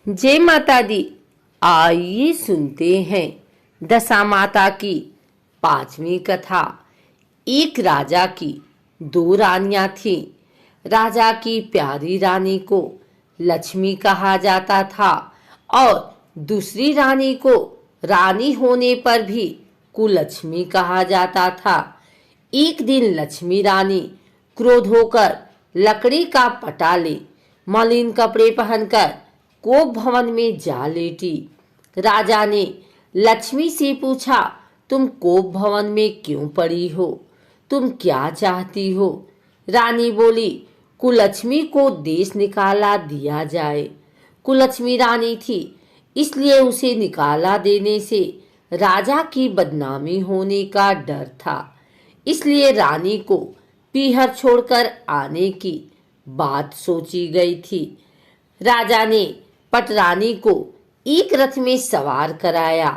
जय माता दी। आइए सुनते हैं दशा माता की पांचवी कथा। एक राजा की दो रानियां थीं। राजा की प्यारी रानी को लक्ष्मी कहा जाता था और दूसरी रानी को रानी होने पर भी कुलक्ष्मी कहा जाता था। एक दिन लक्ष्मी रानी क्रोध होकर लकड़ी का पटा ले मलिन कपड़े पहनकर कोप भवन में जा लेटी। राजा ने लक्ष्मी से पूछा, तुम कोप भवन में क्यों पड़ी हो? तुम क्या चाहती हो? रानी बोली, कुलक्ष्मी को देश निकाला दिया जाए। कुलक्ष्मी रानी थी, इसलिए उसे निकाला देने से राजा की बदनामी होने का डर था। इसलिए रानी को पीहर छोड़कर आने की बात सोची गई थी। राजा ने पटरानी को एक रथ में सवार कराया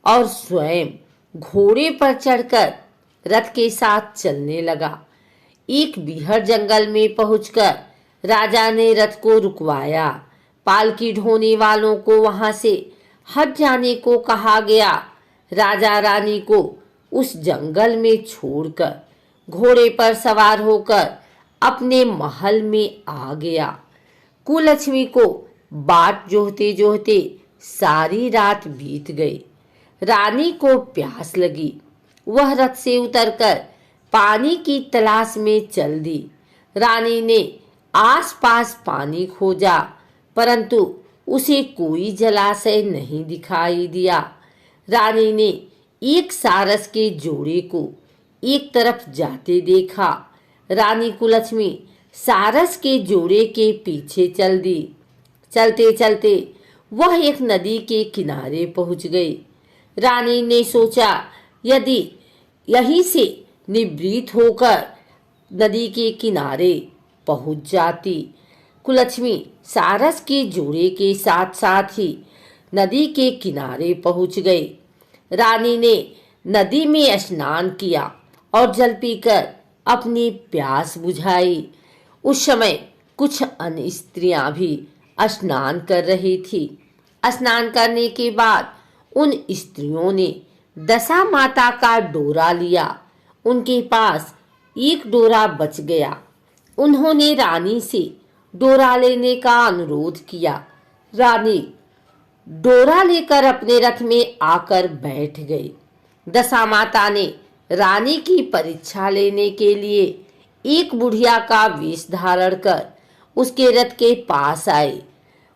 और स्वयं घोड़े पर चढ़कर रथ के साथ चलने लगा। एक बीहड़ जंगल में पहुंचकर राजा ने रथ को रुकवाया। पालकी ढोने वालों को वहां से हट जाने को कहा गया। राजा रानी को उस जंगल में छोड़कर घोड़े पर सवार होकर अपने महल में आ गया। कुलक्ष्मी को बाट जोहते जोहते सारी रात बीत गई। रानी को प्यास लगी। वह रथ से उतरकर पानी की तलाश में चल दी। रानी ने आसपास पानी खोजा, परंतु उसे कोई जलाशय नहीं दिखाई दिया। रानी ने एक सारस के जोड़े को एक तरफ जाते देखा। रानी कुलक्ष्मी सारस के जोड़े के पीछे चल दी। चलते चलते वह एक नदी के किनारे पहुंच गई। रानी ने सोचा, यदि यहीं से निवृत्त होकर नदी के किनारे पहुंच जाती। कुलक्ष्मी सारस के जोड़े के साथ साथ ही नदी के किनारे पहुंच गई। रानी ने नदी में स्नान किया और जल पीकर अपनी प्यास बुझाई। उस समय कुछ अन्य स्त्रियां भी स्नान कर रही थी। स्नान करने के बाद उन स्त्रियों ने दशा माता का डोरा लिया। उनके पास एक डोरा बच गया। उन्होंने रानी से डोरा लेने का अनुरोध किया। रानी डोरा लेकर अपने रथ में आकर बैठ गई। दशा माता ने रानी की परीक्षा लेने के लिए एक बुढ़िया का वेश धारण कर उसके रथ के पास आई।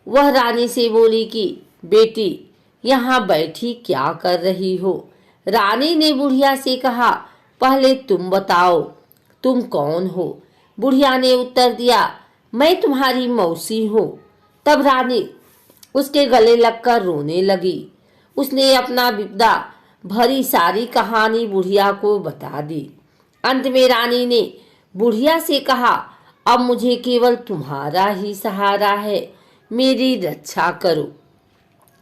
वह रानी से बोली कि बेटी, यहाँ बैठी क्या कर रही हो? रानी ने बुढ़िया से कहा, पहले तुम बताओ, तुम कौन हो? बुढ़िया ने उत्तर दिया, मैं तुम्हारी मौसी हूँ। तब रानी उसके गले लगकर रोने लगी। उसने अपना विपदा भरी सारी कहानी बुढ़िया को बता दी। अंत में रानी ने बुढ़िया से कहा, अब मुझे केवल तुम्हारा ही सहारा है, मेरी रक्षा करो।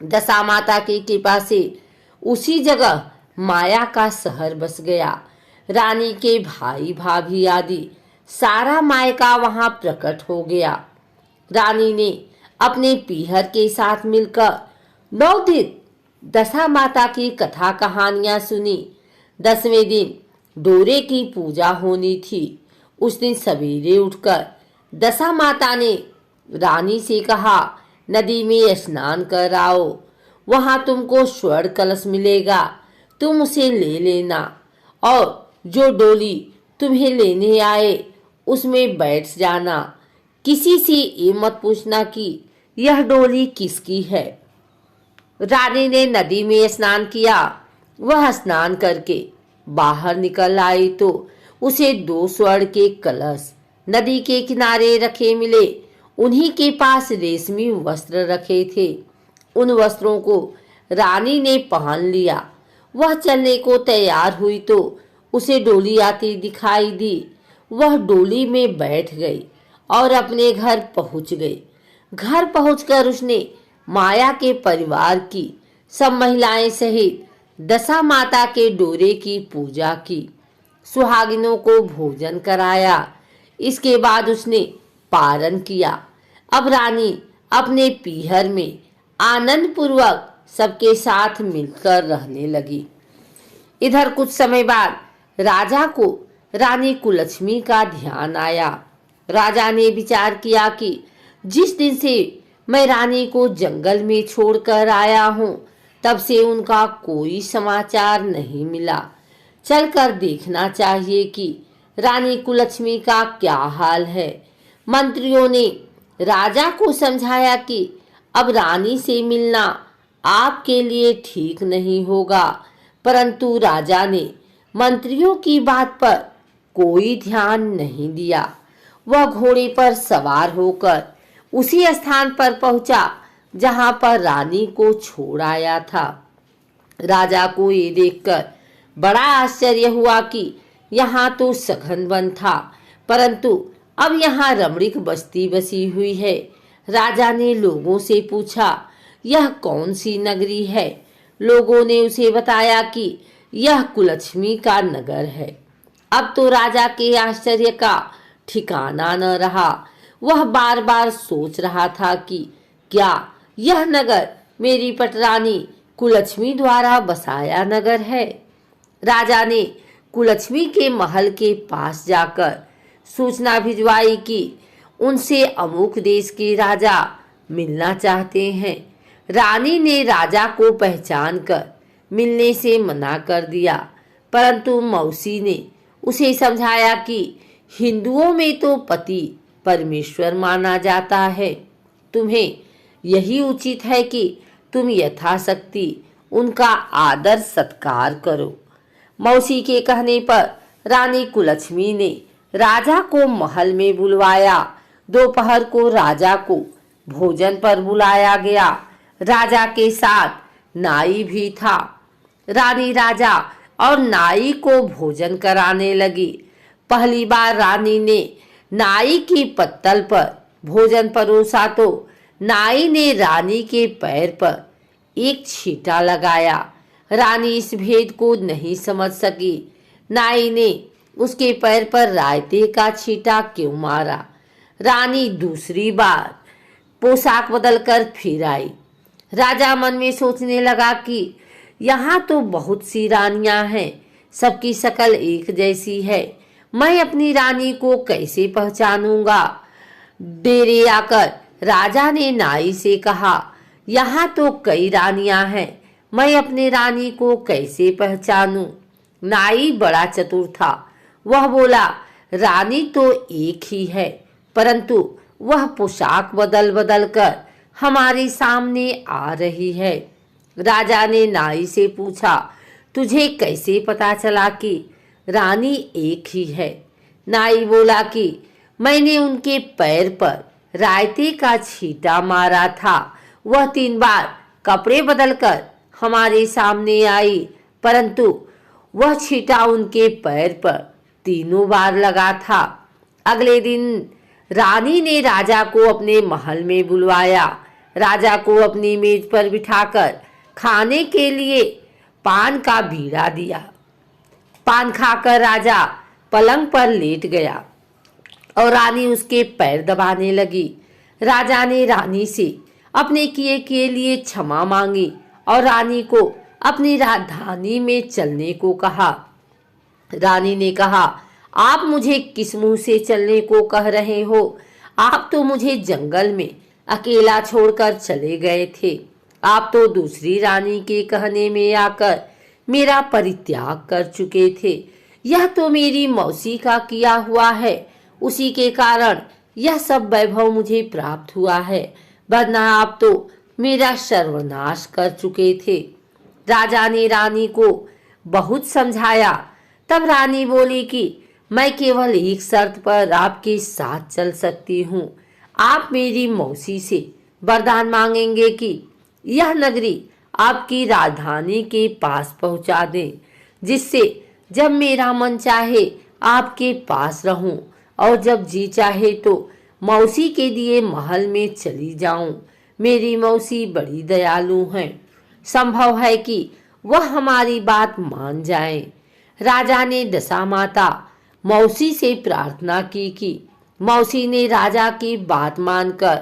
दशा माता की कृपा से उसी जगह माया का शहर बस गया। रानी के भाई भाभी आदि सारा मायका वहां प्रकट हो गया। रानी ने अपने पीहर के साथ मिलकर 9 दिन दशा माता की कथा कहानियां सुनी। 10वें दिन डोरे की पूजा होनी थी। उस दिन सवेरे उठकर दशा माता ने रानी से कहा, नदी में स्नान कर आओ, वहां तुमको स्वर्ण कलश मिलेगा, तुम उसे ले लेना और जो डोली तुम्हें लेने आए उसमें बैठ जाना। किसी से ये मत पूछना कि यह डोली किसकी है। रानी ने नदी में स्नान किया। वह स्नान करके बाहर निकल आई तो उसे 2 स्वर्ण के कलश नदी के किनारे रखे मिले। उन्हीं के पास रेशमी वस्त्र रखे थे। उन वस्त्रों को रानी ने पहन लिया। वह चलने को तैयार हुई तो उसे डोली आती दिखाई दी। वह डोली में बैठ गई और अपने घर पहुंच गई। घर पहुंचकर उसने माया के परिवार की सब महिलाएं सहित दशा माता के डोरे की पूजा की। सुहागिनों को भोजन कराया। इसके बाद उसने पारण किया। अब रानी अपने पीहर में आनंद पूर्वक सबके साथ मिलकर रहने लगी। इधर कुछ समय बाद राजा को रानी कुलक्ष्मी का ध्यान आया। राजा ने विचार किया कि जिस दिन से मैं रानी को जंगल में छोड़कर आया हूँ, तब से उनका कोई समाचार नहीं मिला। चलकर देखना चाहिए कि रानी कुलक्ष्मी का क्या हाल है। मंत्रियों ने राजा को समझाया कि अब रानी से मिलना आपके लिए ठीक नहीं होगा, परंतु राजा ने मंत्रियों की बात पर कोई ध्यान नहीं दिया। वह घोड़े पर सवार होकर उसी स्थान पर पहुंचा जहां पर रानी को छोड़ आया था। राजा को ये देखकर बड़ा आश्चर्य हुआ कि यहाँ तो सघन वन था, परंतु अब यहाँ रमणीक बस्ती बसी हुई है। राजा ने लोगों से पूछा, यह कौन सी नगरी है? लोगों ने उसे बताया कि यह कुलक्ष्मी का नगर है। अब तो राजा के आश्चर्य का ठिकाना न रहा। वह बार बार सोच रहा था कि क्या यह नगर मेरी पटरानी कुलक्ष्मी द्वारा बसाया नगर है? राजा ने कुलक्ष्मी के महल के पास जाकर सूचना भिजवाई कि उनसे अमुक देश के राजा मिलना चाहते हैं। रानी ने राजा को पहचान कर मिलने से मना कर दिया, परंतु मौसी ने उसे समझाया कि हिंदुओं में तो पति परमेश्वर माना जाता है। तुम्हें यही उचित है कि तुम यथाशक्ति उनका आदर सत्कार करो। मौसी के कहने पर रानी कुलक्ष्मी ने राजा को महल में बुलवाया। दोपहर को राजा को भोजन पर बुलाया गया। राजा के साथ नाई भी था। रानी राजा और नाई को भोजन कराने लगी। पहली बार रानी ने नाई की पत्तल पर भोजन परोसा तो नाई ने रानी के पैर पर एक छींटा लगाया। रानी इस भेद को नहीं समझ सकी। नाई ने उसके पैर पर रायते का छींटा क्यों मारा? रानी दूसरी बार पोशाक बदलकर फिर आई। राजा मन में सोचने लगा कि यहाँ तो बहुत सी रानियां हैं, सबकी शक्ल एक जैसी है। मैं अपनी रानी को कैसे पहचानूंगा? डेरे आकर राजा ने नाई से कहा, यहाँ तो कई रानियां हैं, मैं अपने रानी को कैसे पहचानूं? नाई बड़ा चतुर था। वह बोला, रानी तो एक ही है, परंतु वह पोशाक बदल बदल कर हमारे सामने आ रही है। राजा ने नाई से पूछा, तुझे कैसे पता चला कि रानी एक ही है? नाई बोला कि मैंने उनके पैर पर रायते का छींटा मारा था। वह 3 बार कपड़े बदलकर हमारे सामने आई, परंतु वह छींटा उनके पैर पर 3 बार लगा था। अगले दिन रानी ने राजा को अपने महल में बुलवाया। राजा को अपनी मेज पर बिठाकर खाने के लिए पान का बीड़ा दिया। पान खाकर राजा पलंग पर लेट गया और रानी उसके पैर दबाने लगी। राजा ने रानी से अपने किए के लिए क्षमा मांगी और रानी को अपनी राजधानी में चलने को कहा। रानी ने कहा, आप मुझे किस मुंह से चलने को कह रहे हो? आप तो मुझे जंगल में अकेला छोड़कर चले गए थे। आप तो दूसरी रानी के कहने में आकर मेरा परित्याग कर चुके थे। यह तो मेरी मौसी का किया हुआ है, उसी के कारण यह सब वैभव मुझे प्राप्त हुआ है, वरना आप तो मेरा सर्वनाश कर चुके थे। राजा ने रानी को बहुत समझाया। तब रानी बोली कि मैं केवल एक शर्त पर आपके साथ चल सकती हूँ। आप मेरी मौसी से वरदान मांगेंगे कि यह नगरी आपकी राजधानी के पास पहुँचा दें, जिससे जब मेरा मन चाहे आपके पास रहूं और जब जी चाहे तो मौसी के दिए महल में चली जाऊं। मेरी मौसी बड़ी दयालु हैं, संभव है कि वह हमारी बात मान जाए। राजा ने दशा माता मौसी से प्रार्थना की कि मौसी ने राजा की बात मानकर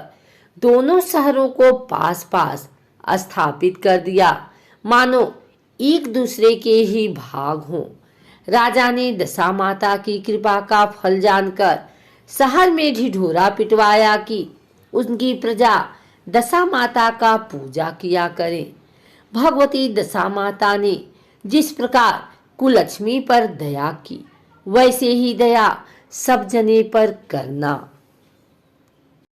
दोनों शहरों को पास पास स्थापित कर दिया, मानो एक दूसरे के ही भाग हों। राजा ने दशा माता की कृपा का फल जानकर शहर में ढिढोरा पिटवाया कि उनकी प्रजा दशा माता का पूजा किया करे। भगवती दशा माता ने जिस प्रकार कुलक्ष्मी पर दया की, वैसे ही दया सब जने पर करना।